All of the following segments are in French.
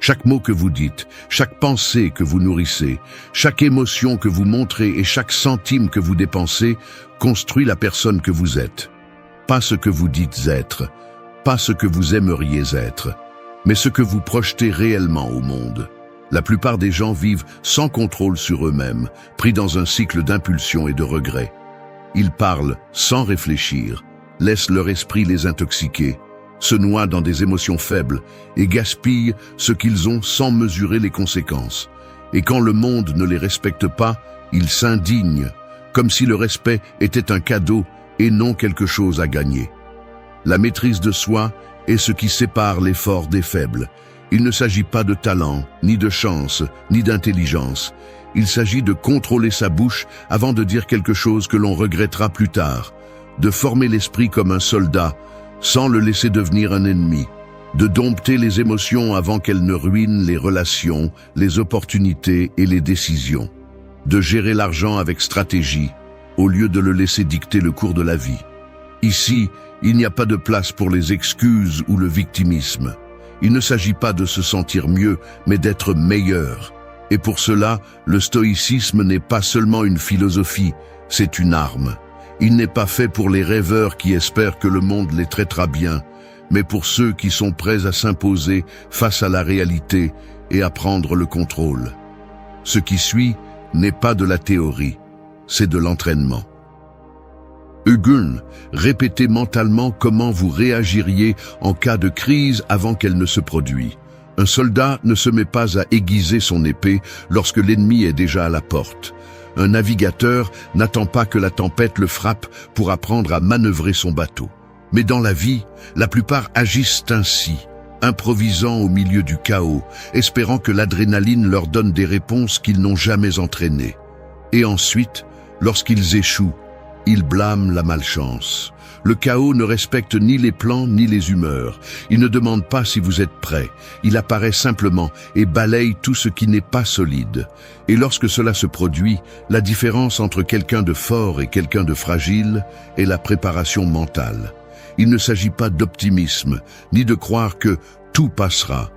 Chaque mot que vous dites, chaque pensée que vous nourrissez, chaque émotion que vous montrez et chaque centime que vous dépensez construit la personne que vous êtes. Pas ce que vous dites être, pas ce que vous aimeriez être, mais ce que vous projetez réellement au monde. La plupart des gens vivent sans contrôle sur eux-mêmes, pris dans un cycle d'impulsion et de regret. Ils parlent sans réfléchir, laissent leur esprit les intoxiquer, se noient dans des émotions faibles et gaspillent ce qu'ils ont sans mesurer les conséquences. Et quand le monde ne les respecte pas, ils s'indignent, comme si le respect était un cadeau et non quelque chose à gagner. La maîtrise de soi est ce qui sépare les forts des faibles. Il ne s'agit pas de talent, ni de chance, ni d'intelligence. Il s'agit de contrôler sa bouche avant de dire quelque chose que l'on regrettera plus tard, de former l'esprit comme un soldat, sans le laisser devenir un ennemi, de dompter les émotions avant qu'elles ne ruinent les relations, les opportunités et les décisions, de gérer l'argent avec stratégie, au lieu de le laisser dicter le cours de la vie. Ici, il n'y a pas de place pour les excuses ou le victimisme. Il ne s'agit pas de se sentir mieux, mais d'être meilleur. Et pour cela, le stoïcisme n'est pas seulement une philosophie, c'est une arme. Il n'est pas fait pour les rêveurs qui espèrent que le monde les traitera bien, mais pour ceux qui sont prêts à s'imposer face à la réalité et à prendre le contrôle. Ce qui suit n'est pas de la théorie, c'est de l'entraînement. Hugun, répétez mentalement comment vous réagiriez en cas de crise avant qu'elle ne se produise. Un soldat ne se met pas à aiguiser son épée lorsque l'ennemi est déjà à la porte. Un navigateur n'attend pas que la tempête le frappe pour apprendre à manœuvrer son bateau. Mais dans la vie, la plupart agissent ainsi, improvisant au milieu du chaos, espérant que l'adrénaline leur donne des réponses qu'ils n'ont jamais entraînées. Et ensuite, lorsqu'ils échouent, ils blâment la malchance. Le chaos ne respecte ni les plans ni les humeurs. Il ne demande pas si vous êtes prêt. Il apparaît simplement et balaye tout ce qui n'est pas solide. Et lorsque cela se produit, la différence entre quelqu'un de fort et quelqu'un de fragile est la préparation mentale. Il ne s'agit pas d'optimisme, ni de croire que tout passera.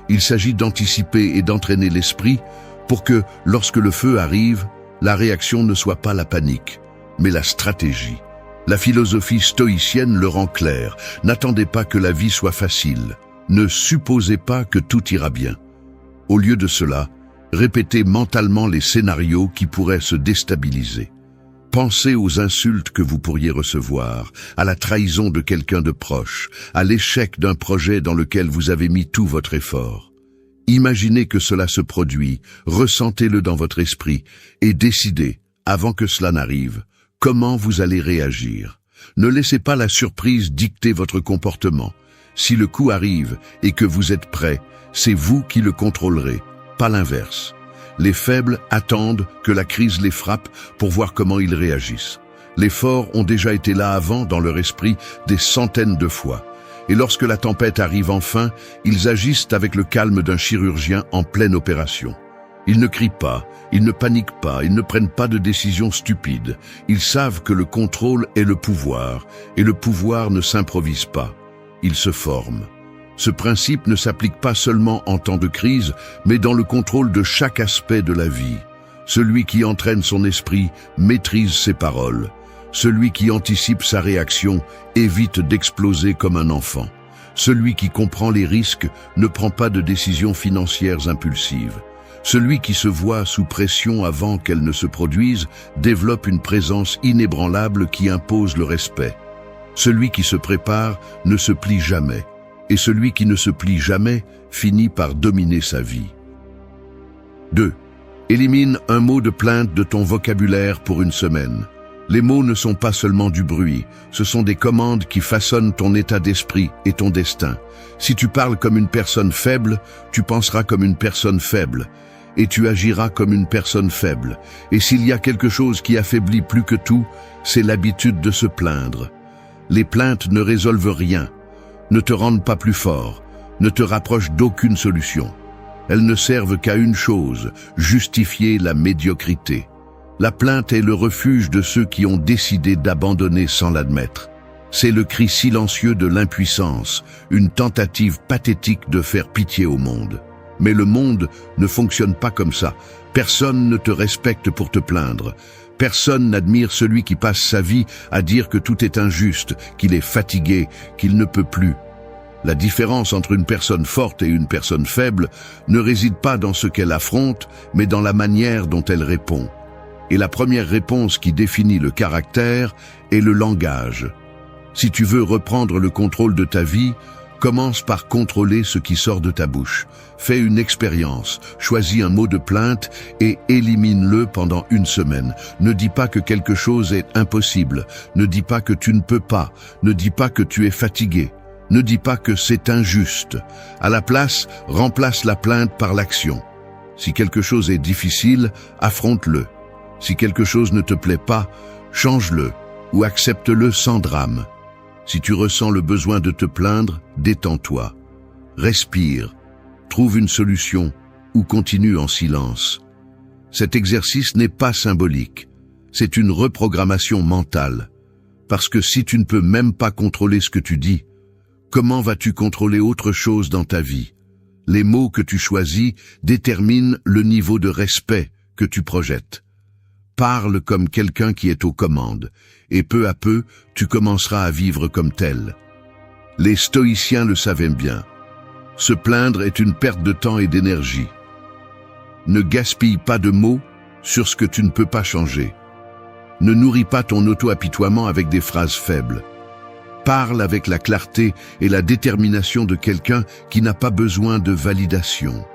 Il s'agit d'anticiper et d'entraîner l'esprit pour que, lorsque le feu arrive, la réaction ne soit pas la panique, mais la stratégie. La philosophie stoïcienne le rend clair. N'attendez pas que la vie soit facile. Ne supposez pas que tout ira bien. Au lieu de cela, répétez mentalement les scénarios qui pourraient se déstabiliser. Pensez aux insultes que vous pourriez recevoir, à la trahison de quelqu'un de proche, à l'échec d'un projet dans lequel vous avez mis tout votre effort. Imaginez que cela se produit, ressentez-le dans votre esprit et décidez, avant que cela n'arrive, comment vous allez réagir. Ne laissez pas la surprise dicter votre comportement. Si le coup arrive et que vous êtes prêt, c'est vous qui le contrôlerez, pas l'inverse. Les faibles attendent que la crise les frappe pour voir comment ils réagissent. Les forts ont déjà été là avant dans leur esprit des centaines de fois. Et lorsque la tempête arrive enfin, ils agissent avec le calme d'un chirurgien en pleine opération. Ils ne crient pas, ils ne paniquent pas, ils ne prennent pas de décisions stupides. Ils savent que le contrôle est le pouvoir, et le pouvoir ne s'improvise pas. Il se forme. Ce principe ne s'applique pas seulement en temps de crise, mais dans le contrôle de chaque aspect de la vie. Celui qui entraîne son esprit maîtrise ses paroles. Celui qui anticipe sa réaction évite d'exploser comme un enfant. Celui qui comprend les risques ne prend pas de décisions financières impulsives. Celui qui se voit sous pression avant qu'elle ne se produise développe une présence inébranlable qui impose le respect. Celui qui se prépare ne se plie jamais, et celui qui ne se plie jamais finit par dominer sa vie. 2. Élimine un mot de plainte de ton vocabulaire pour une semaine. Les mots ne sont pas seulement du bruit, ce sont des commandes qui façonnent ton état d'esprit et ton destin. Si tu parles comme une personne faible, tu penseras comme une personne faible, et tu agiras comme une personne faible. Et s'il y a quelque chose qui affaiblit plus que tout, c'est l'habitude de se plaindre. Les plaintes ne résolvent rien, ne te rendent pas plus fort, ne te rapprochent d'aucune solution. Elles ne servent qu'à une chose, justifier la médiocrité. La plainte est le refuge de ceux qui ont décidé d'abandonner sans l'admettre. C'est le cri silencieux de l'impuissance, une tentative pathétique de faire pitié au monde. Mais le monde ne fonctionne pas comme ça. Personne ne te respecte pour te plaindre. Personne n'admire celui qui passe sa vie à dire que tout est injuste, qu'il est fatigué, qu'il ne peut plus. La différence entre une personne forte et une personne faible ne réside pas dans ce qu'elle affronte, mais dans la manière dont elle répond. Et la première réponse qui définit le caractère est le langage. Si tu veux reprendre le contrôle de ta vie, commence par contrôler ce qui sort de ta bouche. Fais une expérience, choisis un mot de plainte et élimine-le pendant une semaine. Ne dis pas que quelque chose est impossible. Ne dis pas que tu ne peux pas. Ne dis pas que tu es fatigué. Ne dis pas que c'est injuste. À la place, remplace la plainte par l'action. Si quelque chose est difficile, affronte-le. Si quelque chose ne te plaît pas, change-le ou accepte-le sans drame. Si tu ressens le besoin de te plaindre, détends-toi. Respire, trouve une solution ou continue en silence. Cet exercice n'est pas symbolique, c'est une reprogrammation mentale. Parce que si tu ne peux même pas contrôler ce que tu dis, comment vas-tu contrôler autre chose dans ta vie? Les mots que tu choisis déterminent le niveau de respect que tu projettes. Parle comme quelqu'un qui est aux commandes, et peu à peu, tu commenceras à vivre comme tel. Les stoïciens le savaient bien. Se plaindre est une perte de temps et d'énergie. Ne gaspille pas de mots sur ce que tu ne peux pas changer. Ne nourris pas ton auto-apitoiement avec des phrases faibles. Parle avec la clarté et la détermination de quelqu'un qui n'a pas besoin de validation.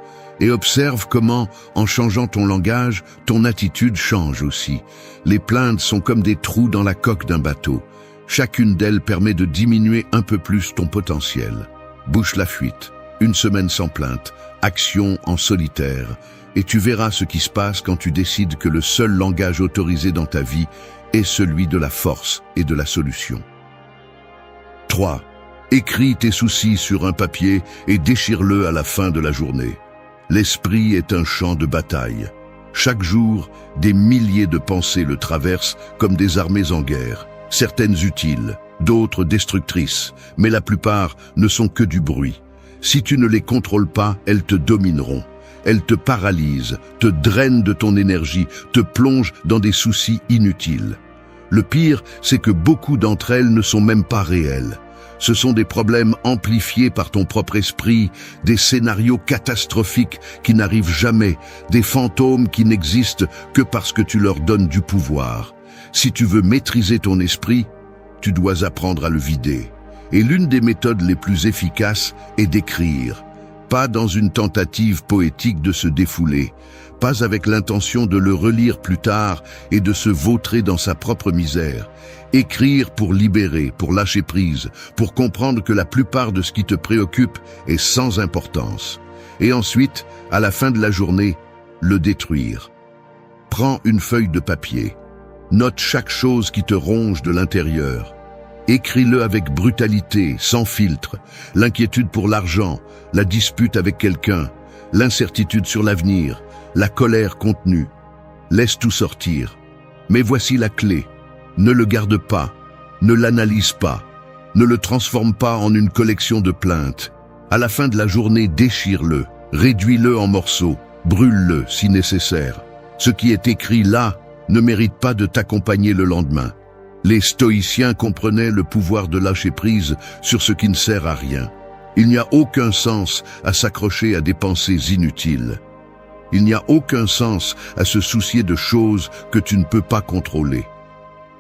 Et observe comment, en changeant ton langage, ton attitude change aussi. Les plaintes sont comme des trous dans la coque d'un bateau. Chacune d'elles permet de diminuer un peu plus ton potentiel. Bouche la fuite, une semaine sans plainte, action en solitaire, et tu verras ce qui se passe quand tu décides que le seul langage autorisé dans ta vie est celui de la force et de la solution. 3. Écris tes soucis sur un papier et déchire-le à la fin de la journée. L'esprit est un champ de bataille. Chaque jour, des milliers de pensées le traversent comme des armées en guerre, certaines utiles, d'autres destructrices, mais la plupart ne sont que du bruit. Si tu ne les contrôles pas, elles te domineront. Elles te paralysent, te drainent de ton énergie, te plongent dans des soucis inutiles. Le pire, c'est que beaucoup d'entre elles ne sont même pas réelles. Ce sont des problèmes amplifiés par ton propre esprit, des scénarios catastrophiques qui n'arrivent jamais, des fantômes qui n'existent que parce que tu leur donnes du pouvoir. Si tu veux maîtriser ton esprit, tu dois apprendre à le vider. Et l'une des méthodes les plus efficaces est d'écrire. Pas dans une tentative poétique de se défouler, pas avec l'intention de le relire plus tard et de se vautrer dans sa propre misère. Écrire pour libérer, pour lâcher prise, pour comprendre que la plupart de ce qui te préoccupe est sans importance. Et ensuite, à la fin de la journée, le détruire. Prends une feuille de papier. Note chaque chose qui te ronge de l'intérieur. Écris-le avec brutalité, sans filtre. L'inquiétude pour l'argent, la dispute avec quelqu'un, l'incertitude sur l'avenir, la colère contenue. Laisse tout sortir. Mais voici la clé. Ne le garde pas, ne l'analyse pas, ne le transforme pas en une collection de plaintes. À la fin de la journée, déchire-le, réduis-le en morceaux, brûle-le si nécessaire. Ce qui est écrit là ne mérite pas de t'accompagner le lendemain. Les stoïciens comprenaient le pouvoir de lâcher prise sur ce qui ne sert à rien. Il n'y a aucun sens à s'accrocher à des pensées inutiles. Il n'y a aucun sens à se soucier de choses que tu ne peux pas contrôler.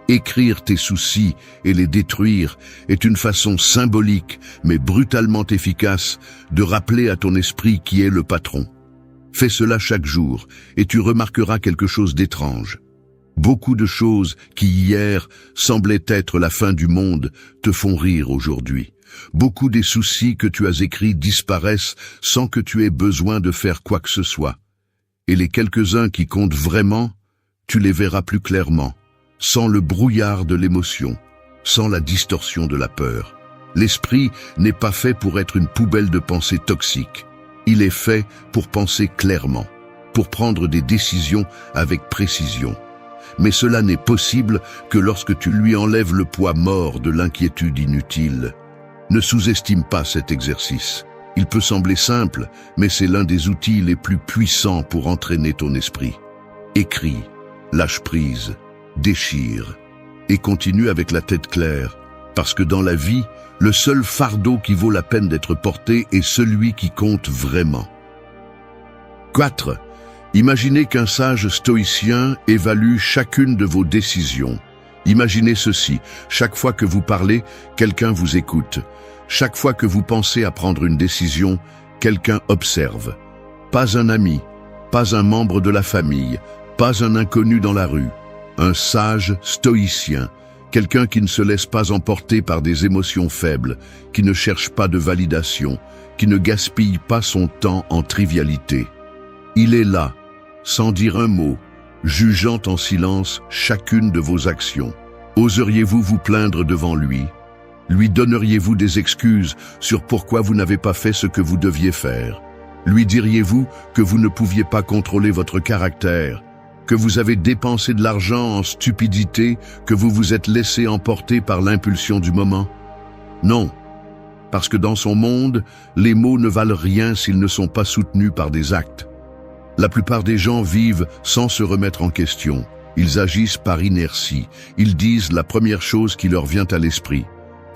Écrire tes soucis et les détruire est une façon symbolique, mais brutalement efficace, de rappeler à ton esprit qui est le patron. Fais cela chaque jour, et tu remarqueras quelque chose d'étrange. Beaucoup de choses qui hier semblaient être la fin du monde te font rire aujourd'hui. Beaucoup des soucis que tu as écrits disparaissent sans que tu aies besoin de faire quoi que ce soit. Et les quelques-uns qui comptent vraiment, tu les verras plus clairement. Sans le brouillard de l'émotion, sans la distorsion de la peur. L'esprit n'est pas fait pour être une poubelle de pensées toxiques. Il est fait pour penser clairement, pour prendre des décisions avec précision. Mais cela n'est possible que lorsque tu lui enlèves le poids mort de l'inquiétude inutile. Ne sous-estime pas cet exercice. Il peut sembler simple, mais c'est l'un des outils les plus puissants pour entraîner ton esprit. Écris, lâche prise, déchire, et continue avec la tête claire, parce que dans la vie, le seul fardeau qui vaut la peine d'être porté est celui qui compte vraiment. 4. Imaginez qu'un sage stoïcien évalue chacune de vos décisions. Imaginez ceci, chaque fois que vous parlez, quelqu'un vous écoute. Chaque fois que vous pensez à prendre une décision, quelqu'un observe. Pas un ami, pas un membre de la famille, pas un inconnu dans la rue. Un sage stoïcien, quelqu'un qui ne se laisse pas emporter par des émotions faibles, qui ne cherche pas de validation, qui ne gaspille pas son temps en trivialité. Il est là, sans dire un mot, jugeant en silence chacune de vos actions. Oseriez-vous vous plaindre devant lui? Lui donneriez-vous des excuses sur pourquoi vous n'avez pas fait ce que vous deviez faire? Lui diriez-vous que vous ne pouviez pas contrôler votre caractère, que vous avez dépensé de l'argent en stupidité, que vous vous êtes laissé emporter par l'impulsion du moment? Non, parce que dans son monde, les mots ne valent rien s'ils ne sont pas soutenus par des actes. La plupart des gens vivent sans se remettre en question. Ils agissent par inertie. Ils disent la première chose qui leur vient à l'esprit.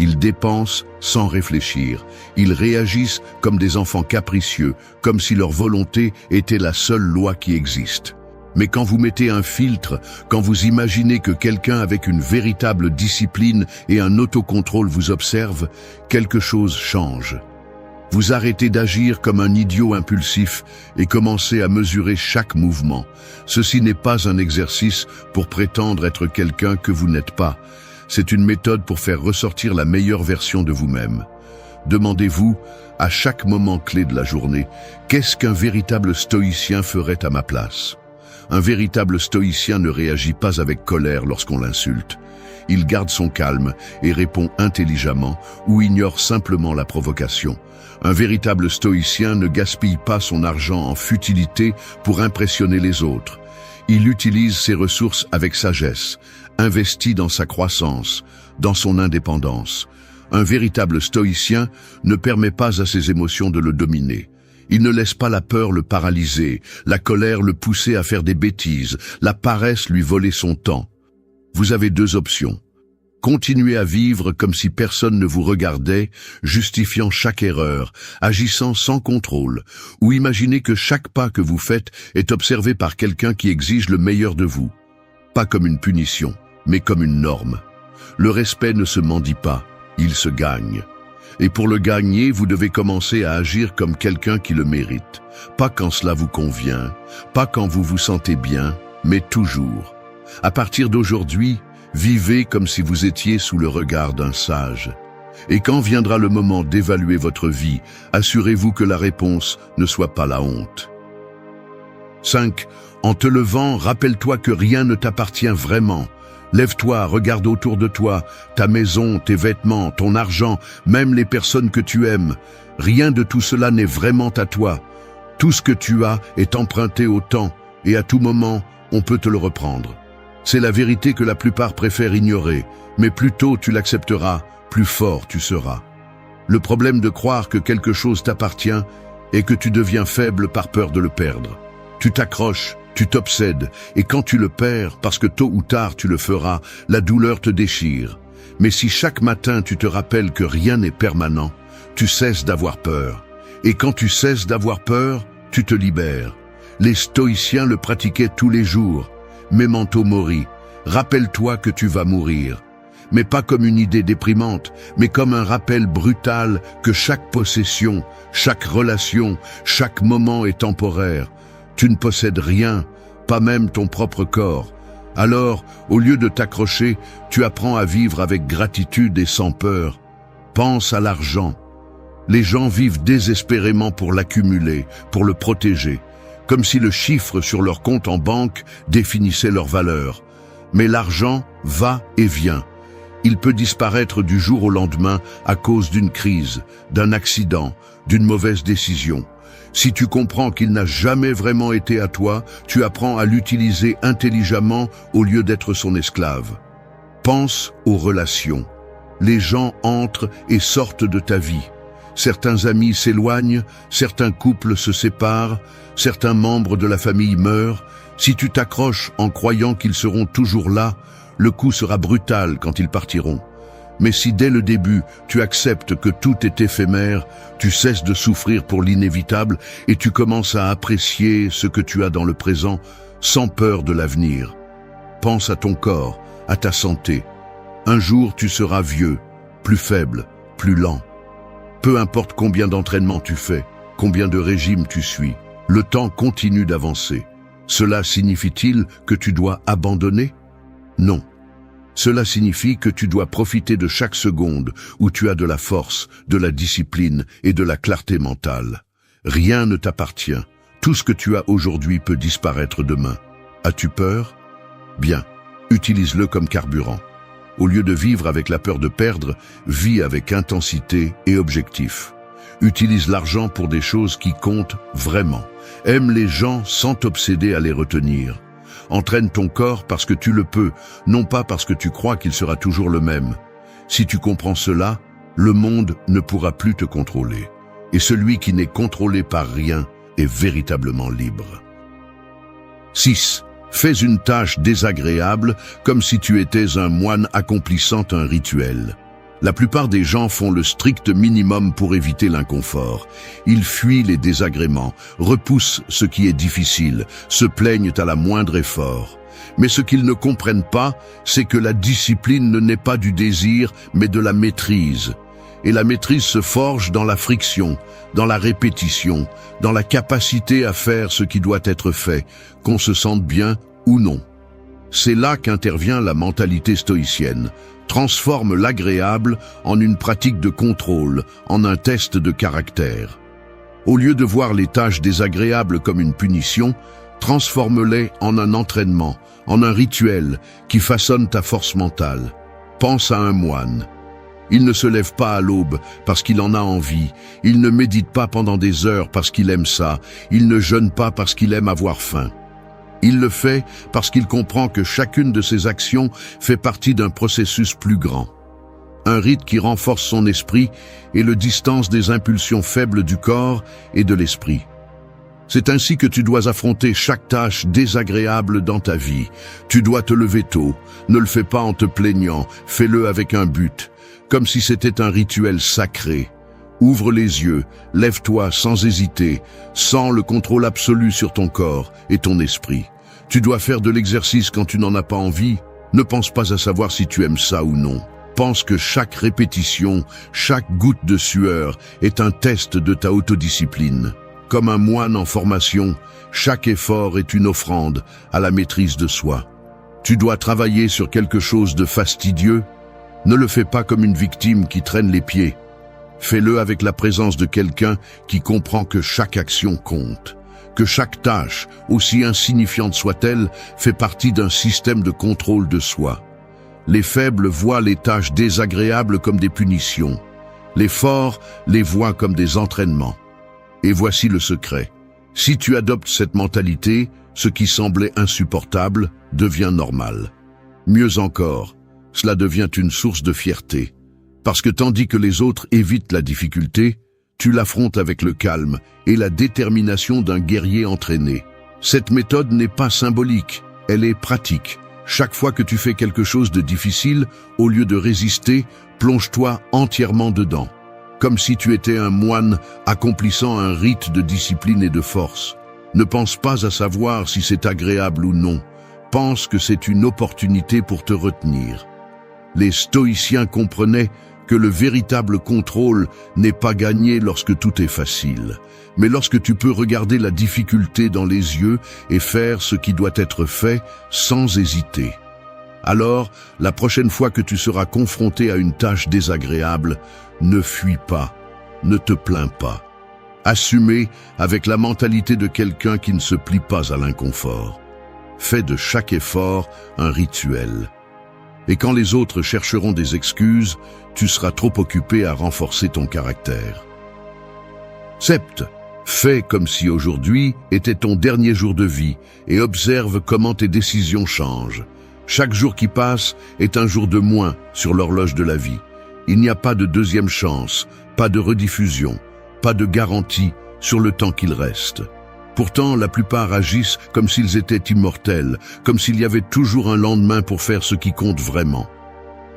Ils dépensent sans réfléchir. Ils réagissent comme des enfants capricieux, comme si leur volonté était la seule loi qui existe. Mais quand vous mettez un filtre, quand vous imaginez que quelqu'un avec une véritable discipline et un autocontrôle vous observe, quelque chose change. Vous arrêtez d'agir comme un idiot impulsif et commencez à mesurer chaque mouvement. Ceci n'est pas un exercice pour prétendre être quelqu'un que vous n'êtes pas. C'est une méthode pour faire ressortir la meilleure version de vous-même. Demandez-vous, à chaque moment clé de la journée, qu'est-ce qu'un véritable stoïcien ferait à ma place? Un véritable stoïcien ne réagit pas avec colère lorsqu'on l'insulte. Il garde son calme et répond intelligemment ou ignore simplement la provocation. Un véritable stoïcien ne gaspille pas son argent en futilité pour impressionner les autres. Il utilise ses ressources avec sagesse, investit dans sa croissance, dans son indépendance. Un véritable stoïcien ne permet pas à ses émotions de le dominer. Il ne laisse pas la peur le paralyser, la colère le pousser à faire des bêtises, la paresse lui voler son temps. Vous avez deux options. Continuez à vivre comme si personne ne vous regardait, justifiant chaque erreur, agissant sans contrôle, ou imaginez que chaque pas que vous faites est observé par quelqu'un qui exige le meilleur de vous. Pas comme une punition, mais comme une norme. Le respect ne se mendie pas, il se gagne. Et pour le gagner, vous devez commencer à agir comme quelqu'un qui le mérite. Pas quand cela vous convient, pas quand vous vous sentez bien, mais toujours. À partir d'aujourd'hui, vivez comme si vous étiez sous le regard d'un sage. Et quand viendra le moment d'évaluer votre vie, assurez-vous que la réponse ne soit pas la honte. 5. En te levant, rappelle-toi que rien ne t'appartient vraiment. Lève-toi, regarde autour de toi, ta maison, tes vêtements, ton argent, même les personnes que tu aimes. Rien de tout cela n'est vraiment à toi. Tout ce que tu as est emprunté au temps, et à tout moment, on peut te le reprendre. C'est la vérité que la plupart préfèrent ignorer, mais plus tôt tu l'accepteras, plus fort tu seras. Le problème de croire que quelque chose t'appartient est que tu deviens faible par peur de le perdre. Tu t'accroches, tu t'obsèdes, et quand tu le perds, parce que tôt ou tard tu le feras, la douleur te déchire. Mais si chaque matin tu te rappelles que rien n'est permanent, tu cesses d'avoir peur. Et quand tu cesses d'avoir peur, tu te libères. Les stoïciens le pratiquaient tous les jours. Memento mori, rappelle-toi que tu vas mourir. Mais pas comme une idée déprimante, mais comme un rappel brutal que chaque possession, chaque relation, chaque moment est temporaire. Tu ne possèdes rien, pas même ton propre corps. Alors, au lieu de t'accrocher, tu apprends à vivre avec gratitude et sans peur. Pense à l'argent. Les gens vivent désespérément pour l'accumuler, pour le protéger, comme si le chiffre sur leur compte en banque définissait leur valeur. Mais l'argent va et vient. Il peut disparaître du jour au lendemain à cause d'une crise, d'un accident, d'une mauvaise décision. Si tu comprends qu'il n'a jamais vraiment été à toi, tu apprends à l'utiliser intelligemment au lieu d'être son esclave. Pense aux relations. Les gens entrent et sortent de ta vie. Certains amis s'éloignent, certains couples se séparent, certains membres de la famille meurent. Si tu t'accroches en croyant qu'ils seront toujours là, le coup sera brutal quand ils partiront. Mais si dès le début, tu acceptes que tout est éphémère, tu cesses de souffrir pour l'inévitable et tu commences à apprécier ce que tu as dans le présent sans peur de l'avenir. Pense à ton corps, à ta santé. Un jour, tu seras vieux, plus faible, plus lent. Peu importe combien d'entraînements tu fais, combien de régimes tu suis, le temps continue d'avancer. Cela signifie-t-il que tu dois abandonner? Non. Cela signifie que tu dois profiter de chaque seconde où tu as de la force, de la discipline et de la clarté mentale. Rien ne t'appartient. Tout ce que tu as aujourd'hui peut disparaître demain. As-tu peur? Bien, utilise-le comme carburant. Au lieu de vivre avec la peur de perdre, vis avec intensité et objectif. Utilise l'argent pour des choses qui comptent vraiment. Aime les gens sans t'obséder à les retenir. Entraîne ton corps parce que tu le peux, non pas parce que tu crois qu'il sera toujours le même. Si tu comprends cela, le monde ne pourra plus te contrôler. Et celui qui n'est contrôlé par rien est véritablement libre. 6. Fais une tâche désagréable comme si tu étais un moine accomplissant un rituel. La plupart des gens font le strict minimum pour éviter l'inconfort. Ils fuient les désagréments, repoussent ce qui est difficile, se plaignent à la moindre effort. Mais ce qu'ils ne comprennent pas, c'est que la discipline ne naît pas du désir, mais de la maîtrise. Et la maîtrise se forge dans la friction, dans la répétition, dans la capacité à faire ce qui doit être fait, qu'on se sente bien ou non. C'est là qu'intervient la mentalité stoïcienne. Transforme l'agréable en une pratique de contrôle, en un test de caractère. Au lieu de voir les tâches désagréables comme une punition, transforme-les en un entraînement, en un rituel qui façonne ta force mentale. Pense à un moine. Il ne se lève pas à l'aube parce qu'il en a envie, il ne médite pas pendant des heures parce qu'il aime ça, il ne jeûne pas parce qu'il aime avoir faim. Il le fait parce qu'il comprend que chacune de ses actions fait partie d'un processus plus grand. Un rite qui renforce son esprit et le distance des impulsions faibles du corps et de l'esprit. C'est ainsi que tu dois affronter chaque tâche désagréable dans ta vie. Tu dois te lever tôt, ne le fais pas en te plaignant, fais-le avec un but, comme si c'était un rituel sacré. Ouvre les yeux, lève-toi sans hésiter, sens le contrôle absolu sur ton corps et ton esprit. Tu dois faire de l'exercice quand tu n'en as pas envie. Ne pense pas à savoir si tu aimes ça ou non. Pense que chaque répétition, chaque goutte de sueur est un test de ta autodiscipline. Comme un moine en formation, chaque effort est une offrande à la maîtrise de soi. Tu dois travailler sur quelque chose de fastidieux. Ne le fais pas comme une victime qui traîne les pieds. Fais-le avec la présence de quelqu'un qui comprend que chaque action compte. Que chaque tâche, aussi insignifiante soit-elle, fait partie d'un système de contrôle de soi. Les faibles voient les tâches désagréables comme des punitions. Les forts les voient comme des entraînements. Et voici le secret. Si tu adoptes cette mentalité, ce qui semblait insupportable devient normal. Mieux encore, cela devient une source de fierté. Parce que tandis que les autres évitent la difficulté, tu l'affrontes avec le calme et la détermination d'un guerrier entraîné. Cette méthode n'est pas symbolique, elle est pratique. Chaque fois que tu fais quelque chose de difficile, au lieu de résister, plonge-toi entièrement dedans. Comme si tu étais un moine accomplissant un rite de discipline et de force. Ne pense pas à savoir si c'est agréable ou non. Pense que c'est une opportunité pour te retenir. Les stoïciens comprenaient que le véritable contrôle n'est pas gagné lorsque tout est facile, mais lorsque tu peux regarder la difficulté dans les yeux et faire ce qui doit être fait sans hésiter. Alors, la prochaine fois que tu seras confronté à une tâche désagréable, ne fuis pas, ne te plains pas. Assumez avec la mentalité de quelqu'un qui ne se plie pas à l'inconfort. Fais de chaque effort un rituel. Et quand les autres chercheront des excuses, tu seras trop occupé à renforcer ton caractère. 7. Fais comme si aujourd'hui était ton dernier jour de vie et observe comment tes décisions changent. Chaque jour qui passe est un jour de moins sur l'horloge de la vie. Il n'y a pas de deuxième chance, pas de rediffusion, pas de garantie sur le temps qu'il reste. Pourtant, la plupart agissent comme s'ils étaient immortels, comme s'il y avait toujours un lendemain pour faire ce qui compte vraiment.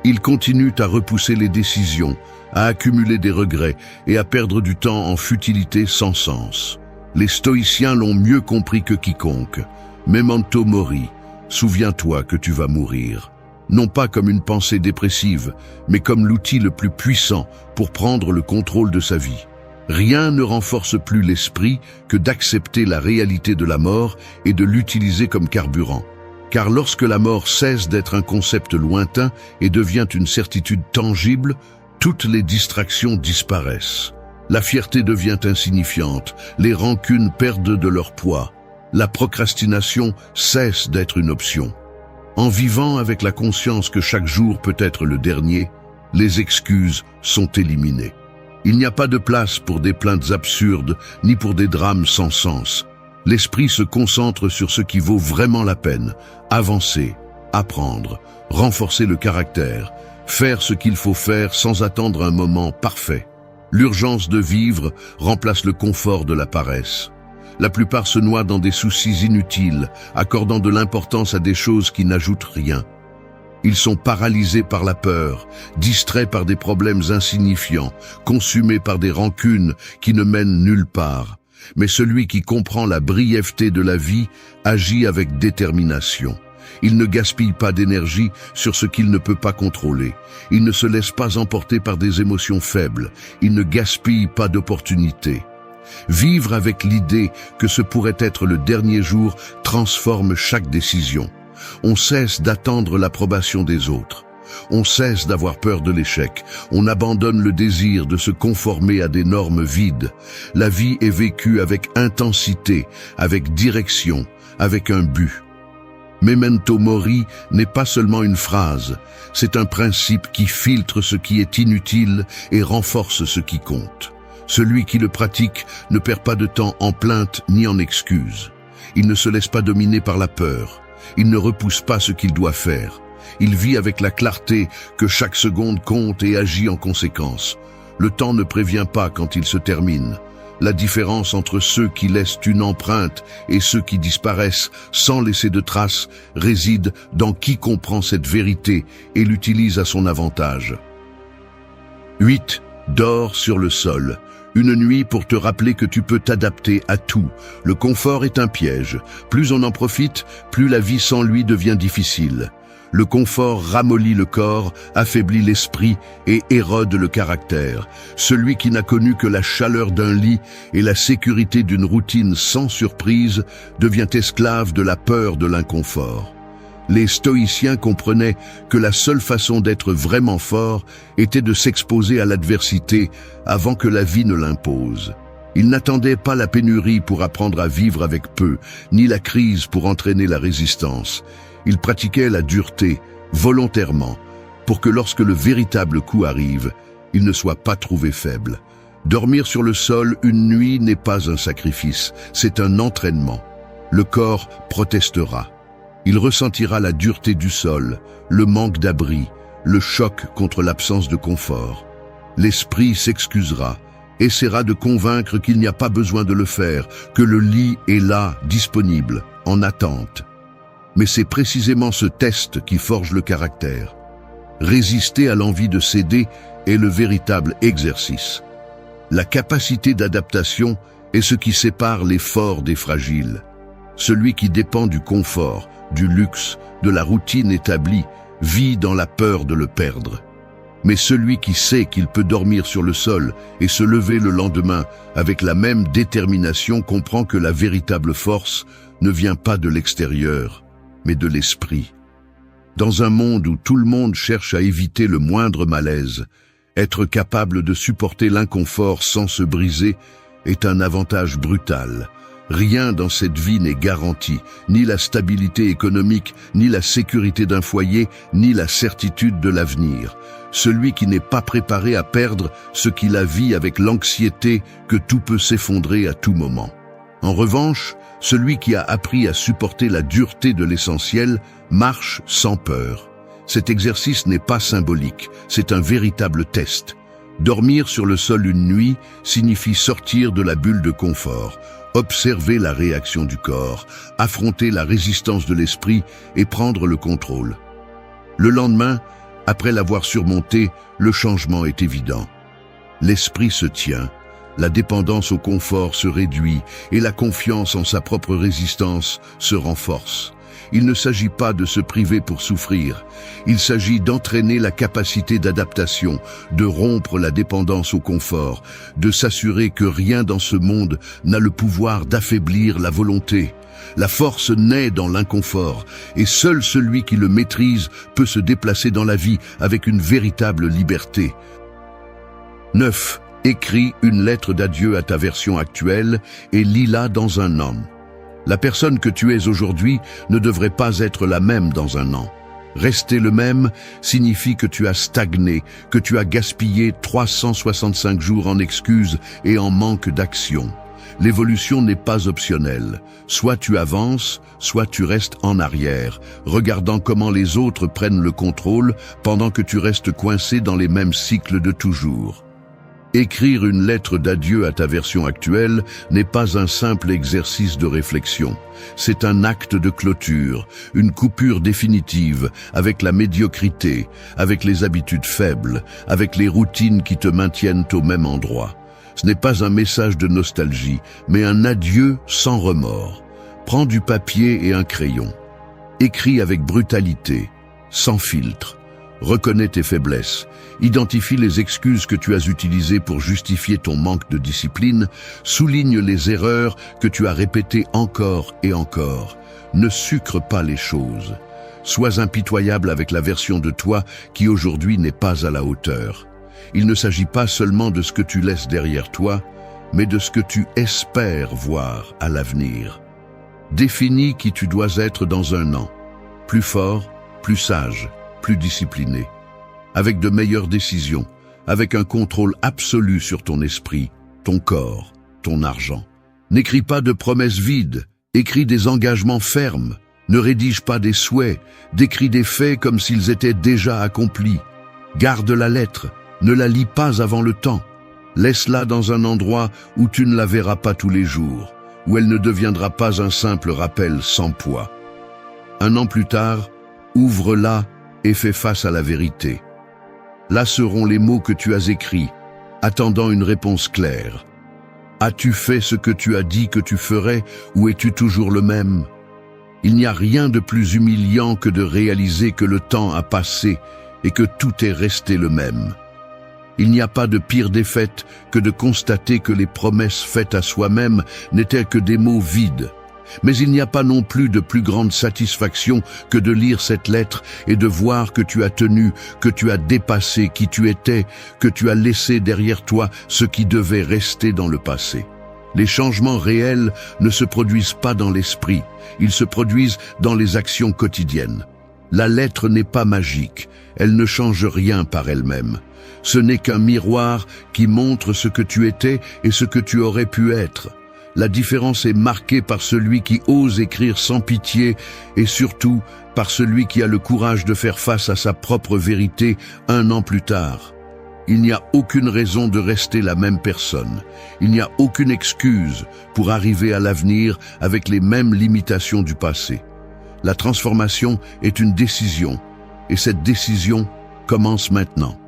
Ils continuent à repousser les décisions, à accumuler des regrets et à perdre du temps en futilité sans sens. Les stoïciens l'ont mieux compris que quiconque. Memento mori, souviens-toi que tu vas mourir. Non pas comme une pensée dépressive, mais comme l'outil le plus puissant pour prendre le contrôle de sa vie. Rien ne renforce plus l'esprit que d'accepter la réalité de la mort et de l'utiliser comme carburant. Car lorsque la mort cesse d'être un concept lointain et devient une certitude tangible, toutes les distractions disparaissent. La fierté devient insignifiante, les rancunes perdent de leur poids, la procrastination cesse d'être une option. En vivant avec la conscience que chaque jour peut être le dernier, les excuses sont éliminées. Il n'y a pas de place pour des plaintes absurdes, ni pour des drames sans sens. L'esprit se concentre sur ce qui vaut vraiment la peine, avancer, apprendre, renforcer le caractère, faire ce qu'il faut faire sans attendre un moment parfait. L'urgence de vivre remplace le confort de la paresse. La plupart se noient dans des soucis inutiles, accordant de l'importance à des choses qui n'ajoutent rien. Ils sont paralysés par la peur, distraits par des problèmes insignifiants, consumés par des rancunes qui ne mènent nulle part. Mais celui qui comprend la brièveté de la vie agit avec détermination. Il ne gaspille pas d'énergie sur ce qu'il ne peut pas contrôler. Il ne se laisse pas emporter par des émotions faibles. Il ne gaspille pas d'opportunités. Vivre avec l'idée que ce pourrait être le dernier jour transforme chaque décision. On cesse d'attendre l'approbation des autres. On cesse d'avoir peur de l'échec. On abandonne le désir de se conformer à des normes vides. La vie est vécue avec intensité, avec direction, avec un but. Memento mori n'est pas seulement une phrase, c'est un principe qui filtre ce qui est inutile et renforce ce qui compte. Celui qui le pratique ne perd pas de temps en plaintes ni en excuses. Il ne se laisse pas dominer par la peur. Il ne repousse pas ce qu'il doit faire. Il vit avec la clarté que chaque seconde compte et agit en conséquence. Le temps ne prévient pas quand il se termine. La différence entre ceux qui laissent une empreinte et ceux qui disparaissent sans laisser de traces réside dans qui comprend cette vérité et l'utilise à son avantage. 8. Dors sur le sol. Une nuit pour te rappeler que tu peux t'adapter à tout. Le confort est un piège. Plus on en profite, plus la vie sans lui devient difficile. Le confort ramollit le corps, affaiblit l'esprit et érode le caractère. Celui qui n'a connu que la chaleur d'un lit et la sécurité d'une routine sans surprise devient esclave de la peur de l'inconfort. Les stoïciens comprenaient que la seule façon d'être vraiment fort était de s'exposer à l'adversité avant que la vie ne l'impose. Ils n'attendaient pas la pénurie pour apprendre à vivre avec peu, ni la crise pour entraîner la résistance. Ils pratiquaient la dureté, volontairement, pour que lorsque le véritable coup arrive, ils ne soient pas trouvés faibles. Dormir sur le sol une nuit n'est pas un sacrifice, c'est un entraînement. Le corps protestera. Il ressentira la dureté du sol, le manque d'abri, le choc contre l'absence de confort. L'esprit s'excusera, essaiera de convaincre qu'il n'y a pas besoin de le faire, que le lit est là, disponible, en attente. Mais c'est précisément ce test qui forge le caractère. Résister à l'envie de céder est le véritable exercice. La capacité d'adaptation est ce qui sépare les forts des fragiles. Celui qui dépend du confort, du luxe, de la routine établie, vit dans la peur de le perdre. Mais celui qui sait qu'il peut dormir sur le sol et se lever le lendemain avec la même détermination comprend que la véritable force ne vient pas de l'extérieur, mais de l'esprit. Dans un monde où tout le monde cherche à éviter le moindre malaise, être capable de supporter l'inconfort sans se briser est un avantage brutal. Rien dans cette vie n'est garanti, ni la stabilité économique, ni la sécurité d'un foyer, ni la certitude de l'avenir. Celui qui n'est pas préparé à perdre ce qu'il a vit avec l'anxiété que tout peut s'effondrer à tout moment. En revanche, celui qui a appris à supporter la dureté de l'essentiel marche sans peur. Cet exercice n'est pas symbolique, c'est un véritable test. Dormir sur le sol une nuit signifie sortir de la bulle de confort, observer la réaction du corps, affronter la résistance de l'esprit et prendre le contrôle. Le lendemain, après l'avoir surmonté, le changement est évident. L'esprit se tient, la dépendance au confort se réduit et la confiance en sa propre résistance se renforce. Il ne s'agit pas de se priver pour souffrir, il s'agit d'entraîner la capacité d'adaptation, de rompre la dépendance au confort, de s'assurer que rien dans ce monde n'a le pouvoir d'affaiblir la volonté. La force naît dans l'inconfort, et seul celui qui le maîtrise peut se déplacer dans la vie avec une véritable liberté. 9. Écris une lettre d'adieu à ta version actuelle et lis-la dans un an. La personne que tu es aujourd'hui ne devrait pas être la même dans un an. Rester le même signifie que tu as stagné, que tu as gaspillé 365 jours en excuses et en manque d'action. L'évolution n'est pas optionnelle. Soit tu avances, soit tu restes en arrière, regardant comment les autres prennent le contrôle pendant que tu restes coincé dans les mêmes cycles de toujours. Écrire une lettre d'adieu à ta version actuelle n'est pas un simple exercice de réflexion. C'est un acte de clôture, une coupure définitive avec la médiocrité, avec les habitudes faibles, avec les routines qui te maintiennent au même endroit. Ce n'est pas un message de nostalgie, mais un adieu sans remords. Prends du papier et un crayon. Écris avec brutalité, sans filtre. Reconnais tes faiblesses, identifie les excuses que tu as utilisées pour justifier ton manque de discipline, souligne les erreurs que tu as répétées encore et encore. Ne sucre pas les choses. Sois impitoyable avec la version de toi qui aujourd'hui n'est pas à la hauteur. Il ne s'agit pas seulement de ce que tu laisses derrière toi, mais de ce que tu espères voir à l'avenir. Définis qui tu dois être dans un an. Plus fort, plus sage, plus discipliné, avec de meilleures décisions, avec un contrôle absolu sur ton esprit, ton corps, ton argent. N'écris pas de promesses vides, écris des engagements fermes. Ne rédige pas des souhaits, décris des faits comme s'ils étaient déjà accomplis. Garde la lettre, ne la lis pas avant le temps. Laisse-la dans un endroit où tu ne la verras pas tous les jours, où elle ne deviendra pas un simple rappel sans poids. Un an plus tard, ouvre-la et fais face à la vérité. Là seront les mots que tu as écrits, attendant une réponse claire. As-tu fait ce que tu as dit que tu ferais, ou es-tu toujours le même? Il n'y a rien de plus humiliant que de réaliser que le temps a passé et que tout est resté le même. Il n'y a pas de pire défaite que de constater que les promesses faites à soi-même n'étaient que des mots vides. Mais il n'y a pas non plus de plus grande satisfaction que de lire cette lettre et de voir que tu as tenu, que tu as dépassé qui tu étais, que tu as laissé derrière toi ce qui devait rester dans le passé. Les changements réels ne se produisent pas dans l'esprit, ils se produisent dans les actions quotidiennes. La lettre n'est pas magique, elle ne change rien par elle-même. Ce n'est qu'un miroir qui montre ce que tu étais et ce que tu aurais pu être. La différence est marquée par celui qui ose écrire sans pitié et surtout par celui qui a le courage de faire face à sa propre vérité un an plus tard. Il n'y a aucune raison de rester la même personne. Il n'y a aucune excuse pour arriver à l'avenir avec les mêmes limitations du passé. La transformation est une décision et cette décision commence maintenant.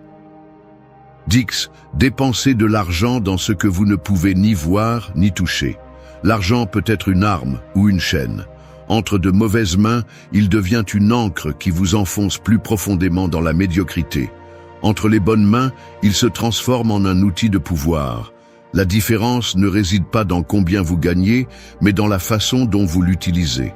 10. Dépensez de l'argent dans ce que vous ne pouvez ni voir ni toucher. L'argent peut être une arme ou une chaîne. Entre de mauvaises mains, il devient une ancre qui vous enfonce plus profondément dans la médiocrité. Entre les bonnes mains, il se transforme en un outil de pouvoir. La différence ne réside pas dans combien vous gagnez, mais dans la façon dont vous l'utilisez.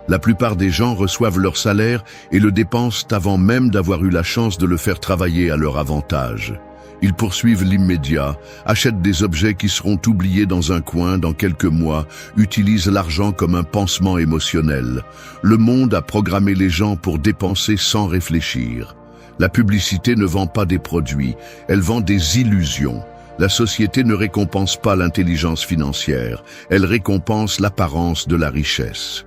La plupart des gens reçoivent leur salaire et le dépensent avant même d'avoir eu la chance de le faire travailler à leur avantage. Ils poursuivent l'immédiat, achètent des objets qui seront oubliés dans un coin dans quelques mois, utilisent l'argent comme un pansement émotionnel. Le monde a programmé les gens pour dépenser sans réfléchir. La publicité ne vend pas des produits, elle vend des illusions. La société ne récompense pas l'intelligence financière, elle récompense l'apparence de la richesse.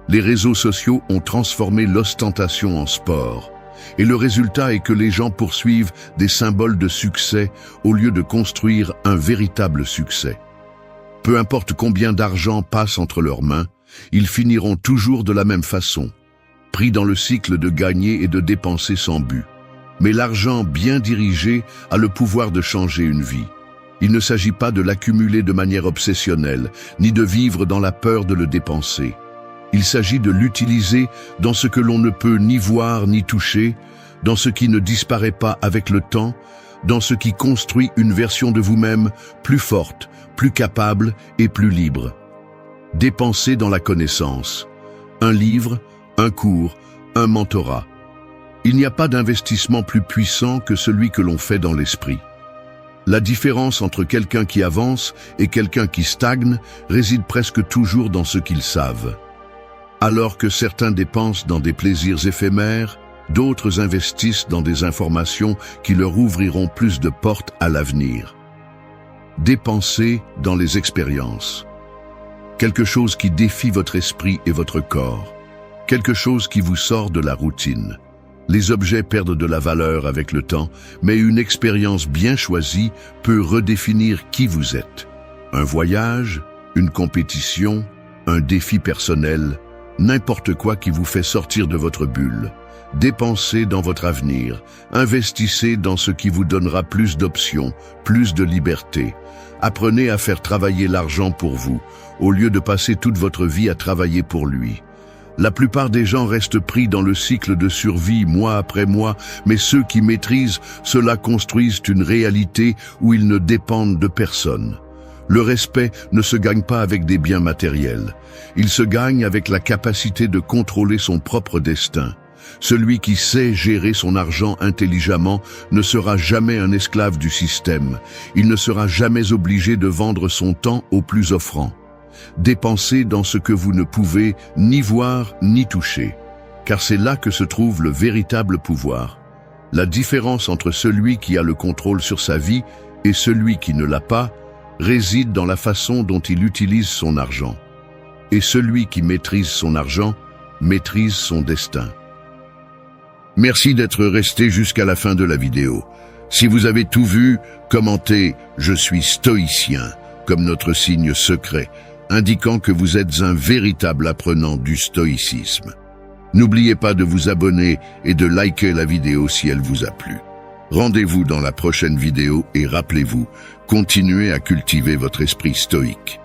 Les réseaux sociaux ont transformé l'ostentation en sport. Et le résultat est que les gens poursuivent des symboles de succès au lieu de construire un véritable succès. Peu importe combien d'argent passe entre leurs mains, ils finiront toujours de la même façon, pris dans le cycle de gagner et de dépenser sans but. Mais l'argent bien dirigé a le pouvoir de changer une vie. Il ne s'agit pas de l'accumuler de manière obsessionnelle, ni de vivre dans la peur de le dépenser. Il s'agit de l'utiliser dans ce que l'on ne peut ni voir ni toucher, dans ce qui ne disparaît pas avec le temps, dans ce qui construit une version de vous-même plus forte, plus capable et plus libre. Dépensez dans la connaissance. Un livre, un cours, un mentorat. Il n'y a pas d'investissement plus puissant que celui que l'on fait dans l'esprit. La différence entre quelqu'un qui avance et quelqu'un qui stagne réside presque toujours dans ce qu'ils savent. Alors que certains dépensent dans des plaisirs éphémères, d'autres investissent dans des informations qui leur ouvriront plus de portes à l'avenir. Dépensez dans les expériences. Quelque chose qui défie votre esprit et votre corps. Quelque chose qui vous sort de la routine. Les objets perdent de la valeur avec le temps, mais une expérience bien choisie peut redéfinir qui vous êtes. Un voyage, une compétition, un défi personnel, n'importe quoi qui vous fait sortir de votre bulle. Dépensez dans votre avenir, investissez dans ce qui vous donnera plus d'options, plus de liberté. Apprenez à faire travailler l'argent pour vous, au lieu de passer toute votre vie à travailler pour lui. La plupart des gens restent pris dans le cycle de survie mois après mois, mais ceux qui maîtrisent cela construisent une réalité où ils ne dépendent de personne. Le respect ne se gagne pas avec des biens matériels. Il se gagne avec la capacité de contrôler son propre destin. Celui qui sait gérer son argent intelligemment ne sera jamais un esclave du système. Il ne sera jamais obligé de vendre son temps au plus offrant. Dépensez dans ce que vous ne pouvez ni voir ni toucher, car c'est là que se trouve le véritable pouvoir. La différence entre celui qui a le contrôle sur sa vie et celui qui ne l'a pas réside dans la façon dont il utilise son argent. Et celui qui maîtrise son argent maîtrise son destin. Merci d'être resté jusqu'à la fin de la vidéo. Si vous avez tout vu, commentez « Je suis stoïcien » comme notre signe secret, indiquant que vous êtes un véritable apprenant du stoïcisme. N'oubliez pas de vous abonner et de liker la vidéo si elle vous a plu. Rendez-vous dans la prochaine vidéo et rappelez-vous, continuez à cultiver votre esprit stoïque.